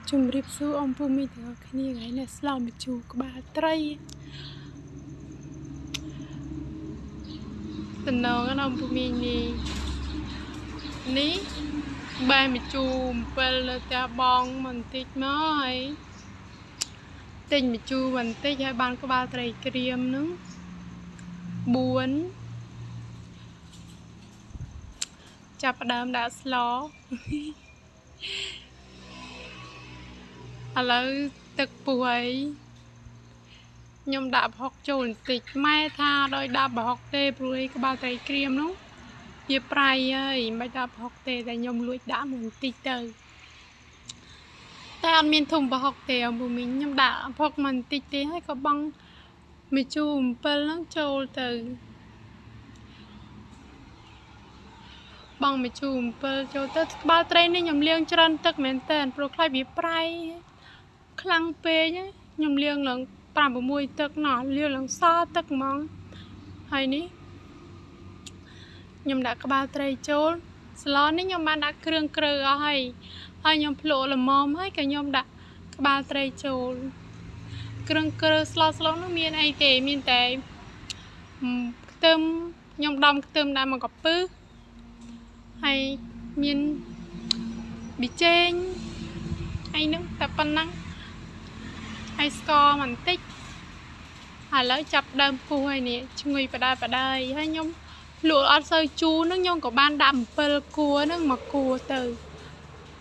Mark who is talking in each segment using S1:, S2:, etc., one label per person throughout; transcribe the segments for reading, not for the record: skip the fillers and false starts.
S1: ជំរាបសួរអំពូមីទាំងអស់គ្នាថ្ងៃនេះស្លមជូរក្បាលត្រីតំណងអំពូមីនេះបែមជូរ7នៅផ្ទះបងបន្តិចមកហើយទិញមជូរបន្តិចហើយបានក្បាលត្រីក្រៀមនឹង4ចាប់ផ្ដើមដាក់ស្លឥឡូវទឹកពុះហើយខ្ញុំដាក់ប្រហុកចូលបន្តិចម៉ែថាដោយដាក់ប្រហុកទេព្រោះឯក្បាលត្រីក្រៀមនោះវាប្រៃហើយមិនដាក់ប្រហុកទេតែខ្ញុំលួចដាក់បន្តិចទៅតែអត់មានធុំប្រហុកទេអំពូមីខ្ញុំដាក់ប្រហុកបន្តិចទេហើយក៏បងមជូរ7ហ្នឹងចូលទៅបងមជូរ7ចូលទៅក្បាលត្រីនេះខ្ញុំលាងច្រើនទឹកមែនតើព្រោះខ្លាចវាប្រៃខ្លាំងពេកខ្ញុំលាងឡើង5-6ទឹកណោះលាងឡើងសទឹកហ្មងហើយនេះខ្ញុំដាក់ក្បាលត្រីចូលស្លនេះខ្ញុំបានដាក់គ្រឿងក្រើអស់ហើយខ្ញុំភ្លក់ល្មមហើយក៏ខ្ញុំដាក់ក្បាលត្រីចូលគ្រឿងក្រើស្លនោះមានអីទេមានតែខ្ទឹមខ្ញុំដំខ្ទឹមដាក់មកកំពឹសហើយមានប៊ីចេងហើយនឹងតែប៉ុណ្ណឹងហើយស្ករបន្តិចឥឡូវចាប់ដើមពុះហើយនេះឈ្ងុយបដាហើយខ្ញុំលក់អត់សូវជូរនឹងខ្ញុំក៏បានដាក់7គួរនឹងមកគួរទៅ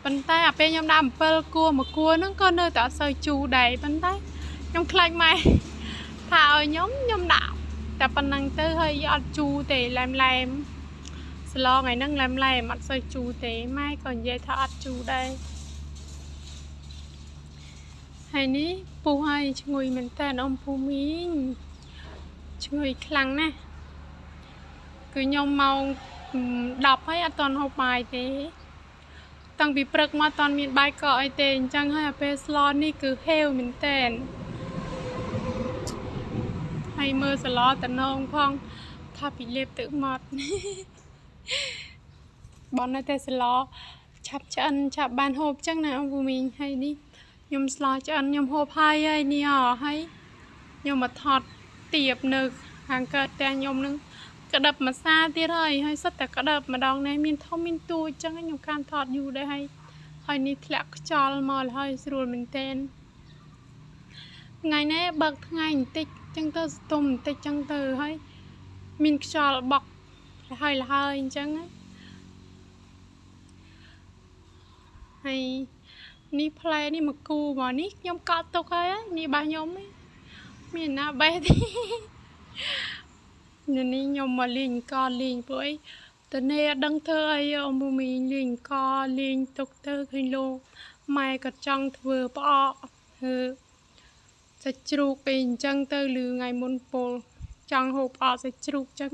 S1: ប៉ុន្តែអាពេលខ្ញុំដាក់7គួរមកគួរនឹងក៏នៅតែអត់សូវជូរដែរប៉ុន្តែខ្ញុំខ្លាចម៉ែថាឲ្យខ្ញុំដាក់តែប៉ុណ្ណឹងទៅហើយអត់ជូរទេឡែមស្លថ្ងៃហ្នឹងឡែមអត់សូវជូរទេម៉ែក៏និយាយថាអត់ជូរដែរហើយនេះពុះហើយឈ្ងុយមែនតើអំពូមីឈ្ងុយខ្លាំងណាស់គឺខ្ញុំម៉ោង10ហើយអត់ទាន់ហូបបាយទេតាំងពីព្រឹកមកអត់ទាន់មានបាយកកអីទេអញ្ចឹងហើយអាពេលស្លនេះគឺហេវមែនតើហើយមើលស្លតំណងផងថាពីលេបទឹកមាត់បងនៅតែស្លឆាប់ឆ្អិនឆាប់បានហូបអញ្ចឹងណាអំពូមីហើយនេះខ្ញុំស្លឆ្អិនខ្ញុំហូបហើយនេះហើយខ្ញុំមកថតទៀបនៅខាងកើតផ្ទះខ្ញុំនឹងក្តឹបម្សាទៀតហើយសិតតែក្តឹបម្ដងនេះមានធំមានតូចអញ្ចឹងខ្ញុំកានថតយូរដែរហើយនេះធ្លាក់ខ្យល់មកហើយស្រួលមែនទែនថ្ងៃនេះបើកថ្ងៃបន្តិចអញ្ចឹងទៅស្ទុំបន្តិចអញ្ចឹងទៅហើយមានខ្យល់បក់ហើយអញ្ចឹងហើយនេះផ្លែនេះមកគូមកនេះខ្ញុំកត់ទុកហើយនេះរបស់ខ្ញុំមានណាបេះទេនេះខ្ញុំមកលេងកលេងព្រោះអីតនេអត់ដឹងធ្វើអីអំពូមីលេងកលេងទុកទៅឃើញលោកម៉ែក៏ចង់ធ្វើផ្អកសាច់ជ្រូកអីអញ្ចឹងទៅលឺថ្ងៃមុនពលចង់ហូបផ្អកសាច់ជ្រូកអញ្ចឹង